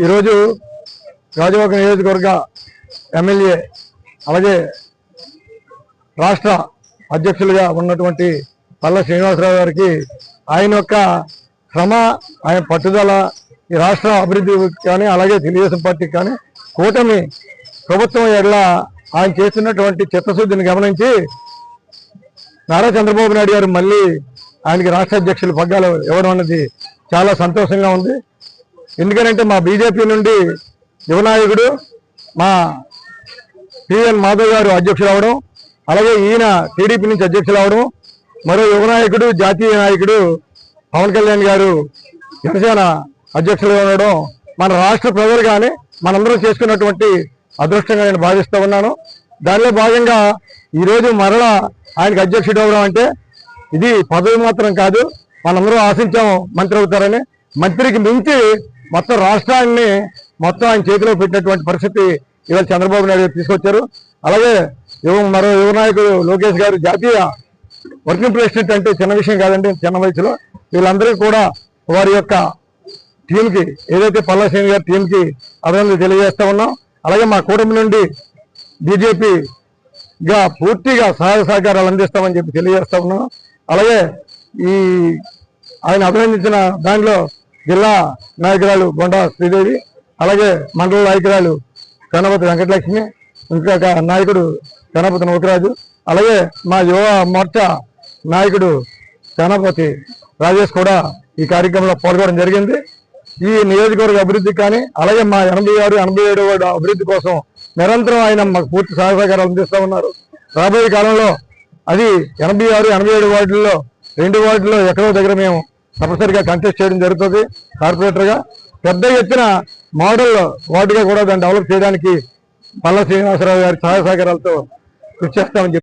ఈరోజు గాజువాక నియోజకవర్గ ఎమ్మెల్యే అలాగే రాష్ట్ర అధ్యక్షులుగా ఉన్నటువంటి పల్ల శ్రీనివాసరావు గారికి ఆయన యొక్క శ్రమ, ఆయన పట్టుదల ఈ రాష్ట్ర అభివృద్ధికి కానీ అలాగే తెలుగుదేశం పార్టీకి కానీ కూటమి ప్రభుత్వం ఎడల ఆయన చేస్తున్నటువంటి చిత్తశుద్ధిని గమనించి నారా చంద్రబాబు నాయుడు గారు మళ్ళీ ఆయనకి రాష్ట్ర అధ్యక్షులు పగ్గాలు ఇవ్వడం అన్నది చాలా సంతోషంగా ఉంది. ఎందుకంటే మా బీజేపీ నుండి యువనాయకుడు మా పిఎన్ మాధవ్ గారు అధ్యక్షులు అవడం, అలాగే ఈయన టీడీపీ నుంచి అధ్యక్షులు అవడం, మరో యువనాయకుడు జాతీయ నాయకుడు పవన్ కళ్యాణ్ గారు జనసేన అధ్యక్షులుగా ఉండడం మన రాష్ట్ర ప్రజలు కానీ మనందరం చేసుకున్నటువంటి అదృష్టంగా నేను భావిస్తూ ఉన్నాను. దానిలో భాగంగా ఈరోజు మరలా ఆయనకు అధ్యక్షుడు అవ్వడం అంటే ఇది పదవి మాత్రం కాదు, మనందరూ ఆశించాము మంత్రి అవుతారని. మంత్రికి మించి మొత్తం రాష్ట్రాన్ని మొత్తం ఆయన చేతిలో పెట్టినటువంటి పరిస్థితి ఇవాళ చంద్రబాబు నాయుడు గారు తీసుకొచ్చారు. అలాగే మరో యువ నాయకుడు లోకేష్ గారు జాతీయ వర్కింగ్ ప్రెసిడెంట్ అంటే చిన్న విషయం కాదండి. చిన్న వయసులో వీళ్ళందరికీ కూడా వారి యొక్క టీంకి ఏదైతే పల్లా శ్రీని గారి టీంకి అభినందనలు తెలియజేస్తా ఉన్నాం. అలాగే మా కూటమి నుండి బీజేపీగా పూర్తిగా సహాయ సహకారాలు అందిస్తామని చెప్పి తెలియజేస్తా ఉన్నాం. అలాగే ఈ ఆయన అభినందించిన దానిలో జిల్లా నాయకురాలు బొండా శ్రీదేవి, అలాగే మండల నాయకురాలు గణపతి వెంకటలక్ష్మి, ఇంకొక నాయకుడు గణపతి నూకరాజు, అలాగే మా యువ మోర్చా నాయకుడు గణపతి రాజేష్ కూడా ఈ కార్యక్రమంలో పాల్గొనడం జరిగింది. ఈ నియోజకవర్గ అభివృద్ధికి కానీ అలాగే మా 86, 87 వార్డు అభివృద్ధి కోసం నిరంతరం ఆయన మాకు పూర్తి సహాయ సహకారాలు అందిస్తూ ఉన్నారు. రాబోయే కాలంలో అది 86, 87 వార్డుల్లో 2 వార్డుల్లో ఎక్కడో దగ్గర మేము తప్పనిసరిగా కంటెస్ట్ చేయడం జరుగుతుంది. కార్పొరేటర్గా పెద్ద ఎత్తున మోడల్ వార్డుగా కూడా దాన్ని డెవలప్ చేయడానికి పల్ల శ్రీనివాసరావు గారి సహాయ సహకారాలతో కృషి చేస్తామని